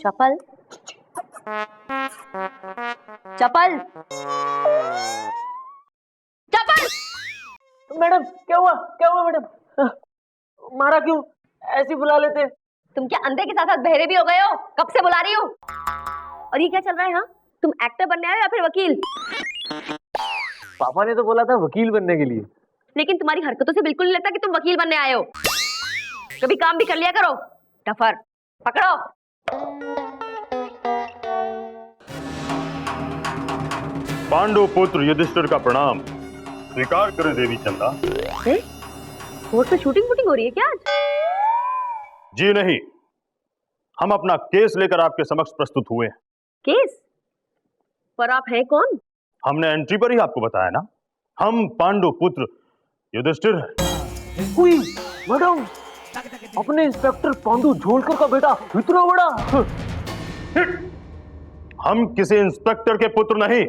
चपल चपल चपल। मैडम क्या हुआ मैडम? मारा क्यों? ऐसी बुला लेते। तुम क्या अंधे के साथ साथ बहरे भी हो गए हो? कब से बुला रही हूँ। और ये क्या चल रहा है? हाँ, तुम एक्टर बनने आए हो या फिर वकील? पापा ने तो बोला था वकील बनने के लिए। लेकिन तुम्हारी हरकतों से बिल्कुल नहीं लगता कि तुम वकील बनने आए हो। कभी काम भी कर लिया करो। टफर पकड़ो। पांडु पुत्र युधिष्ठिर का प्रणाम। स्वीकार करें देवी चंदा। कोर्ट में शूटिंग वूटिंग हो रही है क्या आज? जी नहीं, हम अपना केस लेकर आपके समक्ष प्रस्तुत हुए हैं। केस? पर आप हैं कौन? हमने एंट्री पर ही आपको बताया ना, हम पांडु पुत्र युधिष्ठिर हैं। हुई मैडम, अपने इंस्पेक्टर पांडु झोलकर का बेटा इतना बड़ा। हम किसी इंस्पेक्टर के पुत्र नहीं,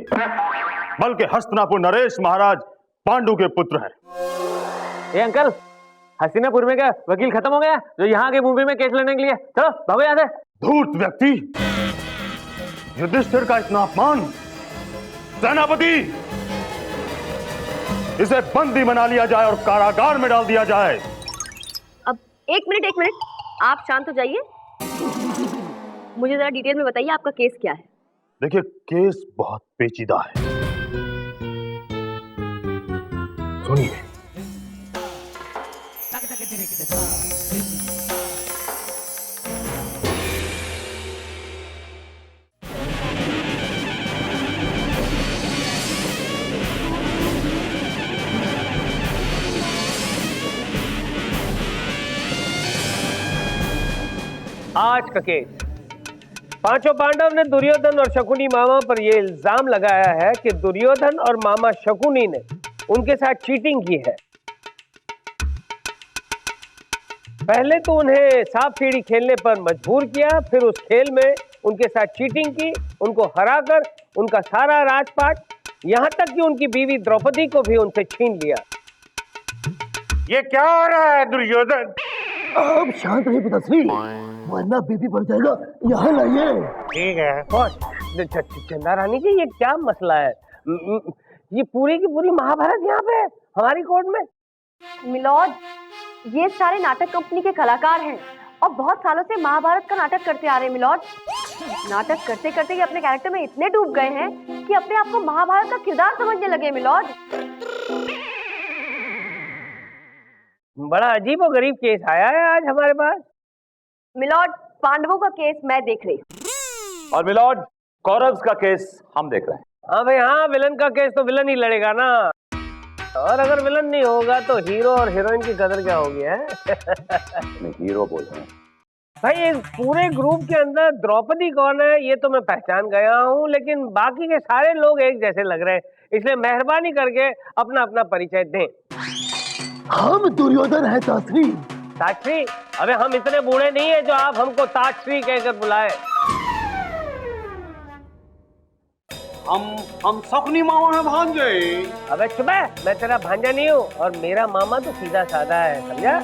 बल्कि हस्तिनापुर नरेश महाराज पांडु के पुत्र हैं। ए अंकल, हस्तिनापुर में क्या वकील खत्म हो गया जो यहाँ के मुंबई में केस लड़ने के लिए? चलो भागो यहाँ से। धूर्त व्यक्ति, युधिष्ठिर का इतना अपमान! सेनापति, इसे बंदी बना लिया जाए और कारागार में डाल दिया जाए। अब एक मिनट, आप शांत हो जाइए। मुझे जरा डिटेल में बताइए आपका केस क्या है? देखिए, केस बहुत पेचीदा है, सुनिए। आज का केस, पांचों पांडव ने दुर्योधन और शकुनी मामा पर यह इल्जाम लगाया है कि दुर्योधन और मामा शकुनी ने उनके साथ चीटिंग की है। पहले तो उन्हें सांप सीढ़ी खेलने पर मजबूर किया, फिर उस खेल में उनके साथ चीटिंग की, उनको हराकर उनका सारा राजपाट, यहां तक कि उनकी बीवी द्रौपदी को भी उनसे छीन लिया। ये क्या हो रहा है दुर्योधन? अब शांत रहिए पिताश्री, वरना बीपी बढ़ जाएगा। यहाँ लाइए। ठीक है। चंदा रानी जी, ये क्या मसला है? ये पूरी की पूरी महाभारत यहाँ पे हमारी कोर्ट में। मिलॉर्ड, ये सारे नाटक कंपनी के कलाकार हैं और बहुत सालों से महाभारत का नाटक करते आ रहे हैं। मिलॉर्ड, नाटक करते करते ये अपने कैरेक्टर में इतने डूब गए हैं कि अपने आप को महाभारत का किरदार समझने लगे। मिलॉर्ड, बड़ा अजीब और गरीब केस आया है आज हमारे पास। मिलॉर्ड, पांडवों का केस मैं देख रही हूँ। और मिलॉर्ड, कौरव्स का केस हम देख रहे हैं। हाँ भाई हाँ, विलन का केस तो विलन ही लड़ेगा ना। और अगर विलन नहीं होगा तो हीरो और हीरोइन की कदर क्या होगी है? मैं हीरो बोल रहा हूँ। भाई इस पूरे ग्रुप के अंदर द्रौपदी कौन है ये तो मैं पहचान गया हूँ, लेकिन बाकी के सारे लोग एक जैसे लग रहे हैं, इसलिए मेहरबानी करके अपना अपना परिचय दें। हम दुर्योधन है ताश्री। ताजश्री? अबे हम इतने बूढ़े नहीं है जो आप हमको ताजश्री कहकर बुलाए। हम शकुनी मामा है भांजे। अबे चुप है, मैं तेरा भांजा नहीं हूँ और मेरा मामा तो सीधा साधा है, समझा?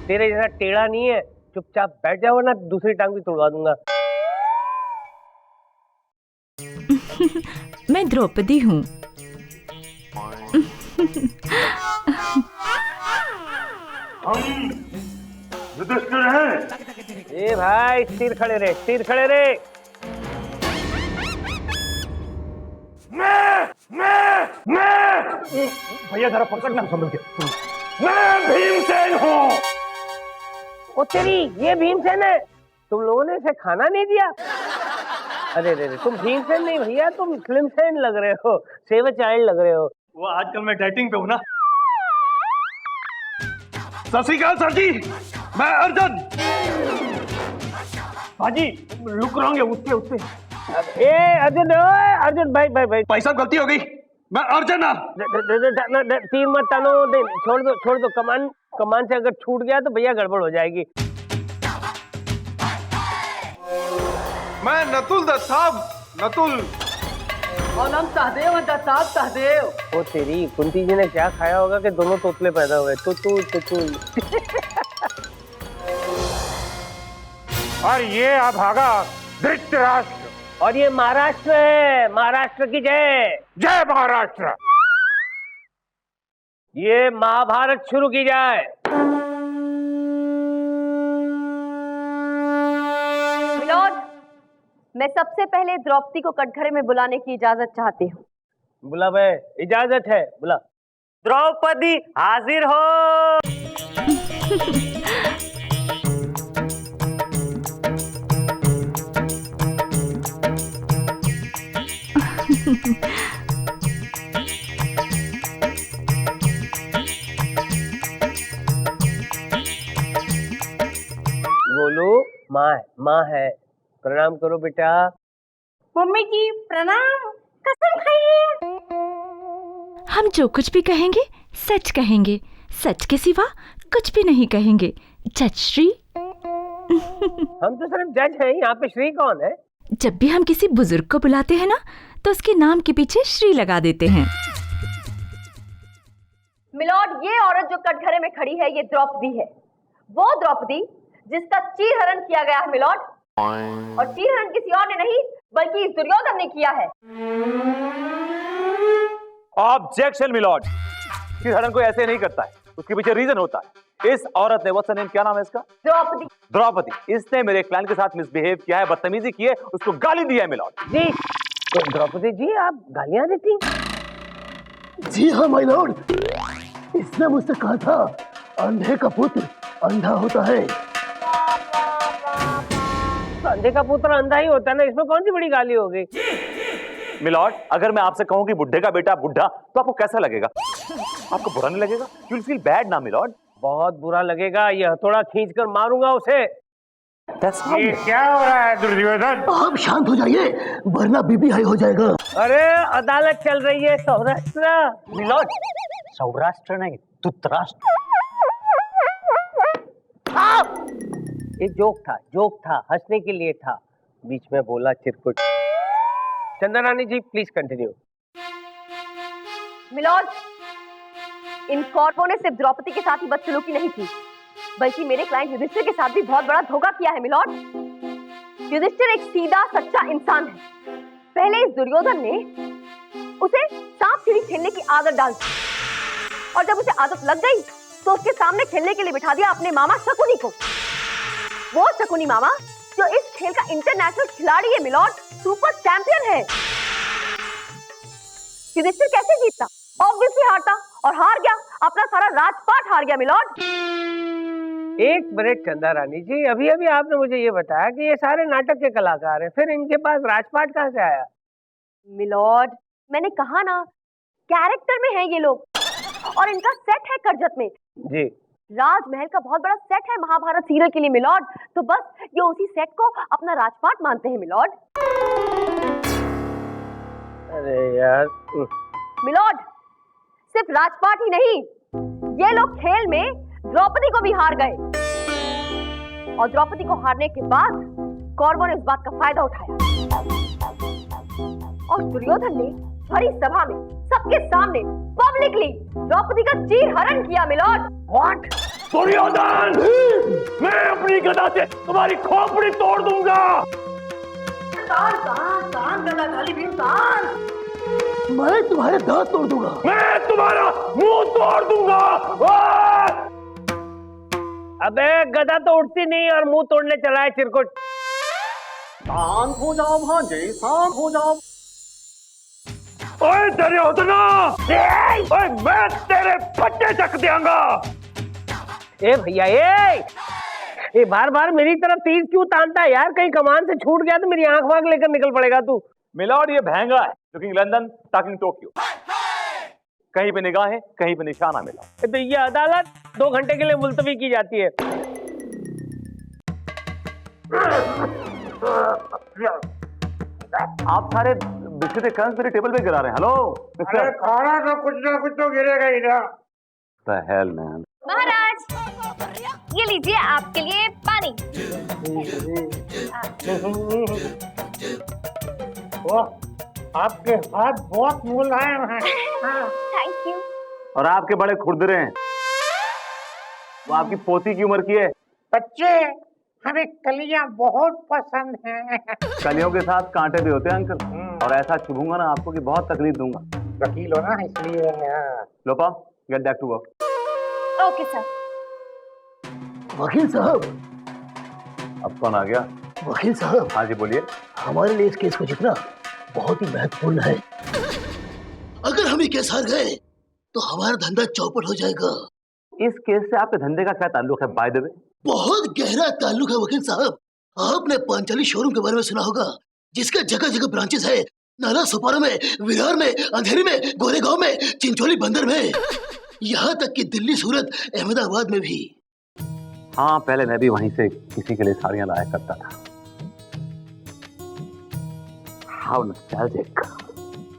तेरे जैसा टेढ़ा नहीं है। चुपचाप बैठ जाओ वरना दूसरी टांग भी तोड़वा दूंगा। मैं द्रौपदी हूँ। हम युधिष्ठिर हैं। ए भाई, स्थिर खड़े रे, स्थिर खड़े रे। भैया जरा पकड़ना, समझ के। मैं भीमसेन हूँ। ओ तेरी, ये भीमसेन है? तुम लोगों ने इसे खाना नहीं दिया? अरे रे रे, तुम भीमसेन नहीं भैया, तुम स्लिमसेन लग रहे हो, सेव चाइल्ड लग रहे हो। वो आजकल मैं डाइटिंग पे हूँ ना। सत श्री अकाल सर जी, मैं अर्जुन। भाजी लुक रहोगे उससे। ए अर्जुन, ओए अर्जुन, भाई भाई भाई, भाई साहब गलती हो गई, मैं अर्जुन ना। तीर मत तानो, छोड़ दो। कमान से अगर छूट गया तो भैया गड़बड़ हो जाएगी। मैं नतुल दत्त साहब, नतुल। और हम सहदेव हैं दत्त साहब, सहदेव। ओ तेरी, कुंती जी ने क्या खाया होगा कि दोनों तोतले पैदा हुए? तुतुल। और ये अभागा धृतराष्ट्र। और ये महाराष्ट्र है, महाराष्ट्र की जय। जय महाराष्ट्र। ये महाभारत शुरू की जाए। मिलोड, मैं सबसे पहले द्रौपदी को कटघरे में बुलाने की इजाजत चाहती हूँ। बुला भाई, इजाजत है, बुला। द्रौपदी हाजिर हो। गोलू, माँ है, प्रणाम करो बेटा। मम्मी जी प्रणाम, कसम खाइए। हम जो कुछ भी कहेंगे सच कहेंगे, सच के सिवा कुछ भी नहीं कहेंगे। जज श्री। हम तो सिर्फ जज हैं, यहाँ पे श्री कौन है? जब भी हम किसी बुजुर्ग को बुलाते हैं ना, तो उसके नाम के पीछे श्री लगा देते हैं। मिलोड, ये औरत जो कटघरे में खड़ी है, ये द्रौपदी है। वो द्रौपदी जिसका चीरहरण किया गया है मिलोड। और चीरहरण किसी और ने नहीं, बल्कि इस दुर्योधन ने किया है। ऑब्जेक्शन मिलॉर्ड, चीरहरण कोई ऐसे नहीं करता है, उसके पीछे रीजन होता है। इस औरत ने, व्हाट्स नेम, क्या नाम है इसका? द्रौपदी। द्रौपदी, इसने मेरे क्लाइंट के साथ मिसबिहेव किया है, बदतमीजी की है, उसको गाली दिया है मिलॉर्ड। जी तो द्रौपदी जी, आप गालियां देती? जी हाँ माय लॉर्ड, इसने मुझसे कहा था अंधे का पुत्र अंधा होता है। तो अंधे का पुत्र अंधा ही होता है ना, इसमें कौन सी बड़ी गाली हो गई? मिलॉर्ड, अगर मैं आपसे कहूं कि बुढ़े का बेटा बुढ़ा, तो आपको कैसा लगेगा? आपको बुरा नहीं लगेगा? यू विल फील बैड ना मिलॉर्ड? बहुत बुरा लगेगा, ये हथौड़ा खींच कर मारूंगा उसे। ये क्या हो रहा है दुर्योधन? आप शांत हो जाइए, वरना बीबी हाई हो जाएगा। अरे अदालत चल रही है सौराष्ट्र। मिलोड, सौराष्ट्र नहीं, धृतराष्ट्र। ये जोक था, हंसने के लिए था, बीच में बोला चिरकुट। चंदा रानी जी प्लीज कंटिन्यू। मिलोड, इन कौरवों ने सिर्फ द्रौपदी के साथ ही बदसलूकी नहीं की, बल्कि मेरे क्लाइंट युधिष्ठिर के साथ भी बहुत बड़ा धोखा किया है मिलोड। युधिष्ठिर एक सीधा सच्चा इंसान है। पहले इस दुर्योधन ने उसे सांप सीढ़ी खेलने की आदत डाल दी, और जब उसे आदत लग गई तो उसके सामने खेलने के लिए बिठा दिया अपने मामा शकुनी को। वो शकुनी मामा जो इस खेल का इंटरनेशनल खिलाड़ी है मिलोड, सुपर चैंपियन है। युधिष्ठिर कैसे जीतता? ऑब्वियसली हारता, और हार गया, अपना सारा राजपाट हार गया मिलोड। एक मिनट चंदा रानी जी, अभी अभी आपने मुझे ये बताया कि ये सारे नाटक के कलाकार हैं, फिर इनके पास राजपाट कहाँ से आया? मिलोड, मैंने कहा ना, कैरेक्टर में है ये लोग, और इनका सेट है करजत में। जी, राजमहल का बहुत बड़ा सेट है महाभारत सीरियल के लिए मिलोड, तो बस ये उसी सेट को अपना राजपाट मानते हैं मिलोड। अरे यार। मिलोड, सिर्फ राजपाट ही नहीं, ये लोग खेल में द्रौपदी को भी हार गए, और द्रौपदी को हारने के बाद कौरवों ने इस बात का फायदा उठाया, और दुर्योधन ने भरी सभा में सबके सामने पब्लिकली द्रौपदी का चीरहरण किया मिलोड। व्हाट? दुर्योधन, मैं अपनी गदा से तुम्हारी खोपड़ी तोड़ दूंगा। मैं तुम्हारे दांत तोड़ दूंगा। मैं तुम्हारा मुंह तोड़ दूंगा। अबे गदा तो उठती नहीं और मुंह तोड़ने चला है चिरकुट। शांत हो जाओ भांजे, शांत हो जाओ। ओए दुर्योधना, ओए मैं तेरे पट्टे चक देंगा। ए भैया, ए बार बार मेरी तरफ तीर क्यों तानता है यार? कहीं कमान से छूट गया तो मेरी आंख वांख लेकर निकल पड़ेगा तू। मिलॉर्ड, ये भैंगा है, लुकिंग लंदन, टॉकिंग टोक्यो। कहीं पे निगाहें, कहीं पे निशाना मिला। तो ये अदालत 2 घंटे के लिए मुलतवी की जाती है। आप सारे बिस्किट के क्रंच मेरे टेबल पे गिरा रहे हैं। हेलो अरे खाना तो कुछ ना कुछ तो गिरेगा ही ना। The hell man. महाराज, ये लीजिए आपके लिए पानी। आपके हाथ बहुत मुलायम हैं। Thank you. और आपके बड़े खुरदरे हैं। वो आपकी पोती की उम्र की है। बच्चे, हमें कलियां बहुत पसंद हैं। कलियों के साथ कांटे भी होते हैं अंकल, और ऐसा चुभूंगा ना आपको कि बहुत तकलीफ दूंगा। वकील हो ना इसलिए। लो पाओ, get back to work. Okay sir. वकील साहब, अब कौन आ गया? वकील साहब, हाँ जी बोलिए। हमारे लिए इस केस को जीतना बहुत ही महत्वपूर्ण है। अगर हम ये केस हार गए तो हमारा धंधा चौपट हो जाएगा। इस केस से आपके धंधे का क्या ताल्लुक है बाय द वे? बहुत गहरा ताल्लुक है वकील साहब। आपने पांचाली शोरूम के बारे में सुना होगा, जिसका जगह जगह ब्रांचेस है। नाला सुपारा में, विरार में, अंधेरी में, गोरेगांव में, चिंचोली बंदर में, यहाँ तक कि दिल्ली, सूरत, अहमदाबाद में भी। हाँ, पहले मैं भी वहीं से किसी के लिए साड़ियां लाया करता था। How nostalgic,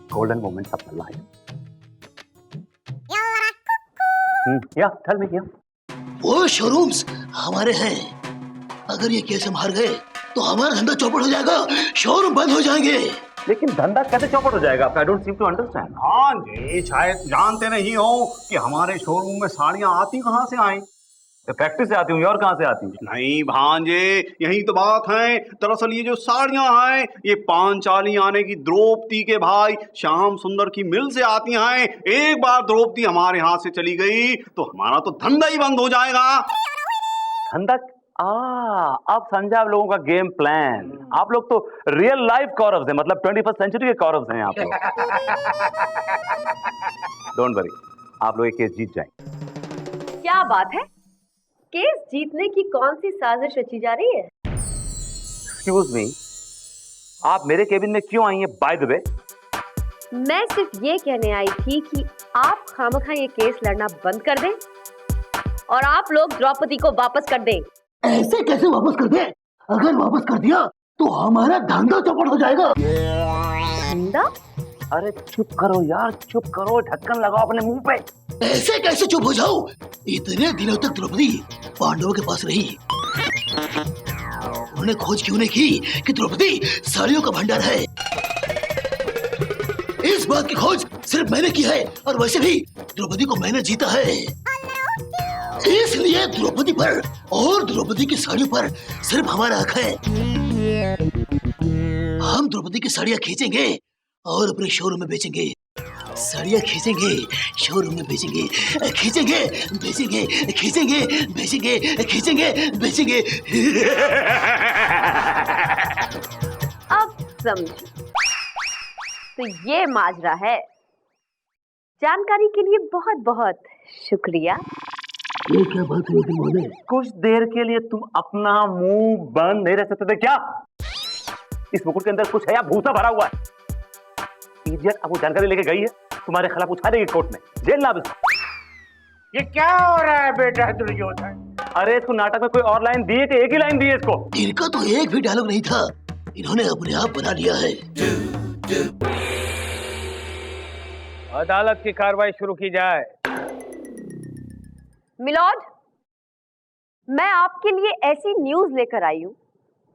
golden moments of my life. Yeah, tell me, yeah. वो शोरूम्स हमारे हैं। अगर ये केस हम हार गए तो हमारा धंधा चौपट हो जाएगा, शोरूम बंद हो जाएंगे। लेकिन धंधा कैसे चौपट हो जाएगा? I don't seem to understand. हाँ जी, शायद जानते नहीं हो कि हमारे शोरूम में साड़ियाँ आती कहाँ से आई। फैक्ट्री से आती हूँ और कहाँ से आती हूँ? नहीं भांजे, यही तो बात है। दरअसल ये जो साड़ियाँ हैं, ये पांचाली आने की द्रौपदी के भाई श्याम सुंदर की मिल से आती हैं। एक बार द्रौपदी हमारे हाथ से चली गई तो हमारा तो धंधा ही बंद हो जाएगा। धंधा? अब समझा आप लोगों का गेम प्लान। आप लोग तो रियल लाइफ कौरव हैं, मतलब 21st सेंचुरी के कौरव हैं आप लोग। डोंट वरी, आप लोग ये केस जीत जाएंगे। क्या बात है, केस जीतने की कौन सी साजिश रची जा रही है? एक्सक्यूज मी, आप मेरे केबिन में क्यों आई हैं बाय द वे? मैं सिर्फ ये कहने आई थी कि आप खामखा ये केस लड़ना बंद कर दें और आप लोग द्रौपदी को वापस कर दें। ऐसे कैसे वापस कर दे? अगर वापस कर दिया तो हमारा धंधा चौपट हो जाएगा। धंधा? अरे चुप करो यार, चुप करो, ढक्कन लगाओ अपने मुंह पे। ऐसे कैसे चुप हो जाऊं? इतने दिनों तक द्रौपदी पांडवों के पास रही। उन्होंने खोज क्यों नहीं की कि द्रौपदी साड़ियों का भंडार है? इस बात की खोज सिर्फ मैंने की है, और वैसे भी द्रौपदी को मैंने जीता है। इसलिए द्रौपदी पर और द्रौपदी की साड़ियों पर सिर्फ हमारा हक है। हम द्रौपदी की साड़ियाँ खींचेंगे और अपने शोरूम में बेचेंगे। साड़ियाँ खींचेंगे, शोरूम में बेचेंगे, खींचेंगे, बेचेंगे, खींचेंगे, बेचेंगे, खींचेंगे, बेचेंगे। अब समझी, तो ये माजरा है। जानकारी के लिए बहुत बहुत शुक्रिया। ये क्या बात हुई वकील महोदय? कुछ देर के लिए तुम अपना मुंह बंद नहीं रह सकते थे क्या? इस मुकुट के अंदर कुछ है या भूसा भरा हुआ है? इडियट, अब वो जानकारी लेके गई है, तुम्हारे खिलाफ उठा देगी कोर्ट में, जेल ना। ये क्या हो रहा है बेटा दुर्योधन? अरे इसको नाटक में कोई और लाइन दी है कि एक ही लाइन दी है इसको? इनका तो एक भी डायलॉग नहीं था, इन्होंने अपने आप बना लिया है। अदालत की कार्रवाई शुरू की जाए। मिलॉर्ड, मैं आपके लिए ऐसी न्यूज लेकर आई हूँ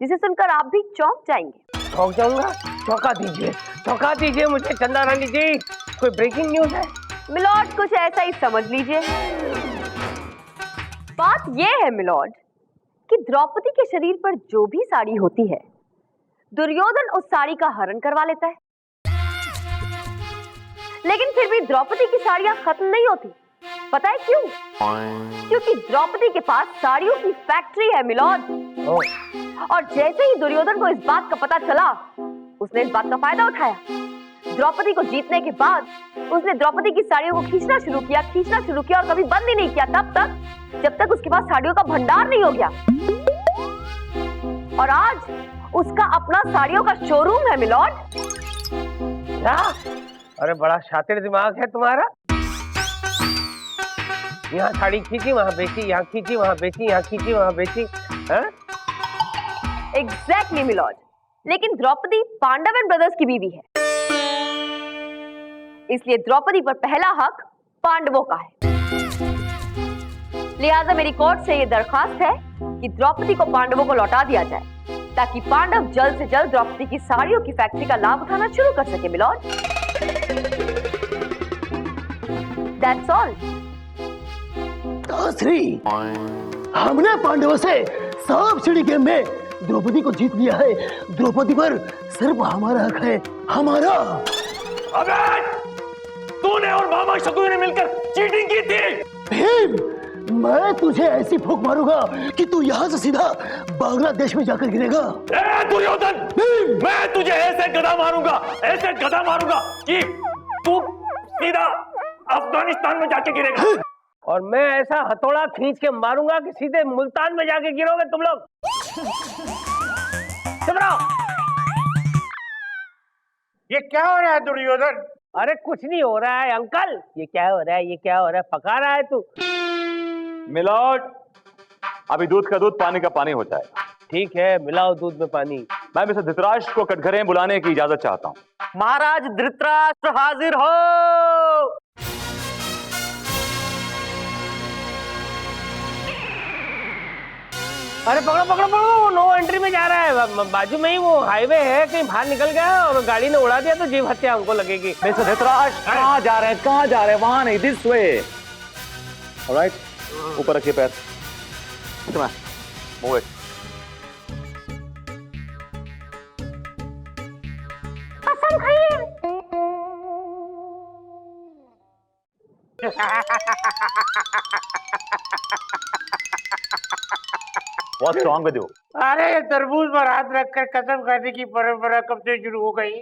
जिसे सुनकर आप भी चौंक जाएंगे। चौंक जाऊंगा? चौंका दीजिए मुझे चंदा रानी जी। कोई ब्रेकिंग न्यूज है? मिलॉर्ड, कुछ ऐसा ही समझ लीजिए। बात यह है मिलॉर्ड कि द्रौपदी के शरीर पर जो भी साड़ी होती है, दुर्योधन उस साड़ी का हरण करवा लेता है। लेकिन फिर भी द्रौपदी की साड़ियां खत्म नहीं होती। पता है क्यों? क्योंकि द्रौपदी के पास साड़ियों की फैक्ट्री है मिलॉर्ड। और जैसे ही दुर्योधन को इस बात का पता चला, उसने इस बात का फायदा उठाया। द्रौपदी को जीतने के बाद उसने द्रौपदी की साड़ियों को खींचना शुरू किया और कभी बंद ही नहीं किया, तब तक जब तक उसके पास साड़ियों का भंडार नहीं हो गया। और आज उसका अपना साड़ियों का शोरूम है मिलॉर्ड। क्या? अरे बड़ा शातिर दिमाग है तुम्हारा। यहाँ साड़ी खींची, वहाँ बेची, यहाँ खींची, वहाँ बेची, यहाँ खींची, वहाँ बेची। Exactly milord. लेकिन द्रौपदी पांडव एंड ब्रदर्स की बीवी है, इसलिए द्रौपदी पर पहला हक पांडवों का है। लिहाजा मेरी कोर्ट से यह दरखास्त है कि द्रौपदी को पांडवों को लौटा दिया जाए, ताकि पांडव जल्द से जल्द द्रौपदी की साड़ियों की फैक्ट्री का लाभ उठाना शुरू कर सके मिलॉर्ड। That's all. श्री, हमने पांडवों से सांप सीढ़ी गेम में द्रौपदी को जीत लिया है। द्रौपदी पर सिर्फ हमारा हक है, हमारा। अबे तूने और मामा शकुनी ने मिलकर चीटिंग की थी। भीम, मैं तुझे ऐसी फूंक मारूंगा कि तू यहाँ से सीधा बांग्लादेश में जाकर गिरेगा। ए दुर्योधन, मैं तुझे ऐसे गदा मारूंगा कि तू सीधा अफगानिस्तान में जाके गिरेगा। और मैं ऐसा हथौड़ा खींच के मारूंगा कि सीधे मुल्तान में जाके गिरोगे तुम लोग। चुप रहो। ये क्या हो रहा है दुर्योधन? अरे कुछ नहीं हो रहा है अंकल। ये क्या हो रहा है, ये क्या हो रहा है? पका रहा है तू। मिलॉर्ड, अभी दूध का दूध पानी का पानी हो जाएगा। ठीक है, मिलाओ दूध में पानी। मैं मिस्टर धृतराष्ट्र को कटघरे में बुलाने की इजाजत चाहता हूँ। महाराज धृतराष्ट्र हाजिर हो। अरे पकड़ो पकड़ो पकड़ो, वो नो एंट्री में जा रहा है। बाजू में ही वो हाईवे है, कहीं बाहर निकल गया और गाड़ी ने उड़ा दिया तो जीव हत्या हमको लगेगी। मिस्टर धृतराष्ट्र कहाँ जा रहे हैं? वहां नहीं, दिस वे। ऑलराइट, ऊपर रखिए पैर। Move it. कसम खाइए। What's wrong with you? अरे ये तरबूज पर हाथ रखकर कसम खाने की परंपरा कब से शुरू हो गई?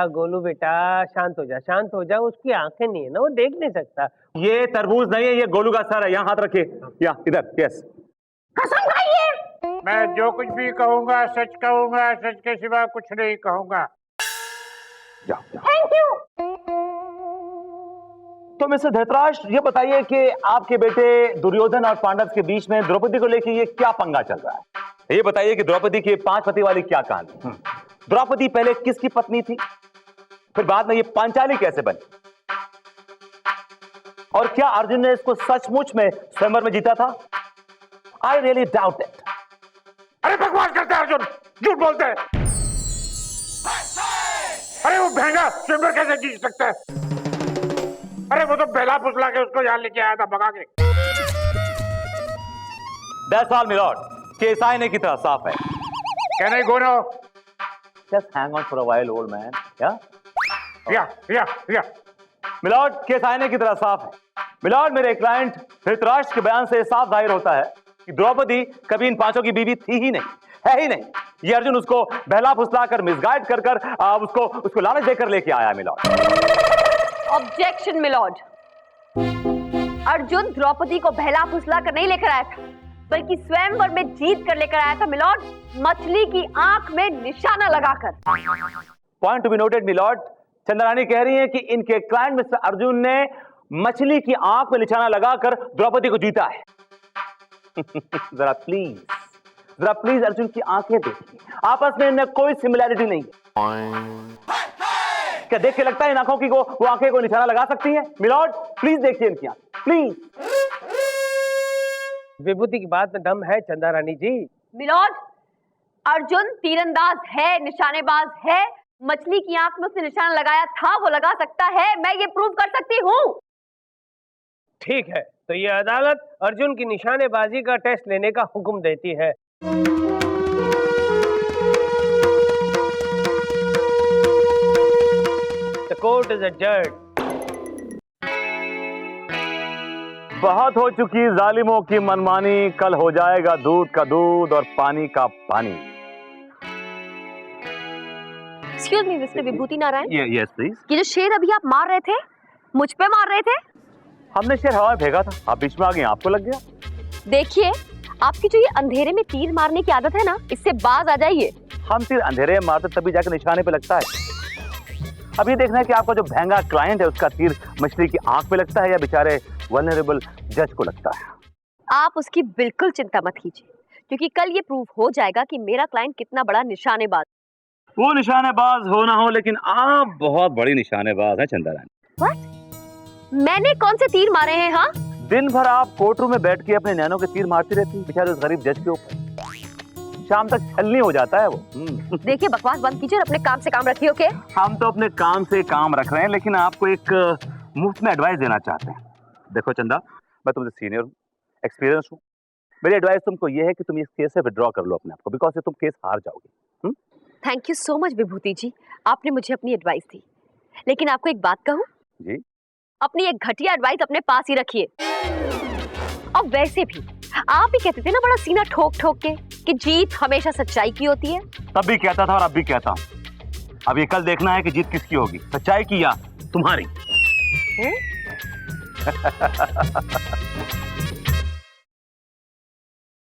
गोलू बेटा शांत हो जा। उसकी आंखें नहीं है ना, वो देख नहीं सकता। ये तरबूज नहीं है, ये गोलू का सर है। यहाँ हाथ रखिए, या इधर। यस, कसम खाइए। मैं जो कुछ भी कहूँगा सच कहूँगा, सच के सिवा कुछ नहीं कहूँगा। Thank you. तो मिस्टर धृतराष्ट्र, ये बताइए कि आपके बेटे दुर्योधन और पांडव के बीच में द्रौपदी को लेकर ये क्या पंगा चल रहा है? ये बताइए कि द्रौपदी की 5 पति वाली क्या कहानी? द्रौपदी पहले किसकी पत्नी थी, फिर बाद में ये पांचाली कैसे बनी, और क्या अर्जुन ने इसको सचमुच में स्वयंवर में जीता था? I really doubt it. अरे बकवास करते हैं अर्जुन, झूठ बोलते हैं। अरे वो महंगा स्वयंवर कैसे जीत सकता है? अरे वो तो बेला फुसला के उसको यहाँ लेके आया था भगा के। That's all, my lord. Case आईने की तरह साफ है। Can I go now? Just hang on for a while, old man. Yeah? Yeah. Milord, case आईने की तरह साफ है। मिलॉर्ड, मेरे क्लाइंट धृतराष्ट्र के बयान से साफ जाहिर होता है कि द्रौपदी कभी इन 5 की बीवी थी ही नहीं, है ही नहीं। ये अर्जुन उसको बहला फुसला कर, मिसगाइड कर उसको लालच देकर लेके आया। Milord, objection milord. Arjun Draupadi को बहला फुसला कर नहीं लेकर आया था, बल्कि स्वयंवर में जीत कर लेकर आया था मिलॉर्ड, मछली की आंख में निशाना लगाकर। Point to be noted milord. Chandrani कह रही है कि इनके क्लाइंट मिस्टर अर्जुन ने मछली की आंख में निशाना लगाकर द्रौपदी को जीता है। जरा प्लीज अर्जुन की आंखें देखिए, आपस में इनमें कोई सिमिलैरिटी नहीं है। क्या देख के लगता है इन आंखों की वो आंखें को निशाना लगा सकती हैं? मिलॉर्ड, प्लीज देखिए इनकी आंखें, प्लीज। विभूति की बात में दम है चंदा रानी जी। मिलॉर्ड, अर्जुन तीरंदाज है, निशानेबाज है। मछली की आंख में उसने निशाना लगाया था, वो लगा सकता है, मैं ये प्रूव कर सकती हूँ। ठीक है, तो ये अदालत अर्जुन की निशानेबाजी का टेस्ट लेने का हुक्म देती है। The court is adjourned. बहुत हो चुकी जालिमों की मनमानी, कल हो जाएगा दूध का दूध और पानी का पानी। Excuse me mister Vibhuti Narayan. Yes please. ये जो शेर अभी आप मार रहे थे, मुझ पे मार रहे थे? हमने शेर हवा में फेंका था, आप बीच में आ गए, आपको लग गया। देखिए, आपकी जो ये अंधेरे में तीर मारने की आदत है ना, इससे बाज आ जाइए। हम तीर अंधेरे में मारते तभी जाकर निशाने पे लगता है। अब ये देखना है कि आपका जो महंगा क्लाइंट है उसका तीर मछली की आंख पे लगता है या बेचारे वल्नरेबल जज को लगता है। आप उसकी बिल्कुल चिंता मत कीजिए, क्योंकि कल ये प्रूव हो जाएगा कि मेरा क्लाइंट कितना बड़ा निशानेबाज। वो निशानेबाज हो ना हो, लेकिन आप बहुत बड़ी निशानेबाज हैं चंदा रानी। व्हाट? मैंने कौन से तीर मारे हैं? हाँ, दिन भर आप कोर्ट रूम में बैठ के अपने नैनों के तीर मारती रहती, बेचारे उस गरीब जज के ऊपर। शाम तक छलनी हो जाता है वो। देखिए बकवास बंद कीजिए और अपने काम से काम रखिए, ओके? हम तो अपने काम से काम रख रहे हैं, लेकिन आपको एक मुफ्त में एडवाइस देना चाहते हैं। देखो चंदा, मैं तुमसे सीनियर हूँ, एक्सपीरियंस हूँ। मेरी एडवाइस तुमको ये है कि तुम इस केस से विड्रॉ कर लो अपने आप को, बिकॉज तुम केस हार जाओगे। थैंक यू सो मच विभूति जी, आपने मुझे अपनी एडवाइस दी। लेकिन आपको एक बात कहूँ जी? अपनी एक घटिया एडवाइस अपने पास ही रखिए। और वैसे भी आप ही कहते थे ना बड़ा सीना ठोक ठोक के कि जीत हमेशा सच्चाई की होती है। तब भी कहता था और अब भी कहता हूँ। अब ये कल देखना है कि जीत किसकी होगी, सच्चाई की या तुम्हारी।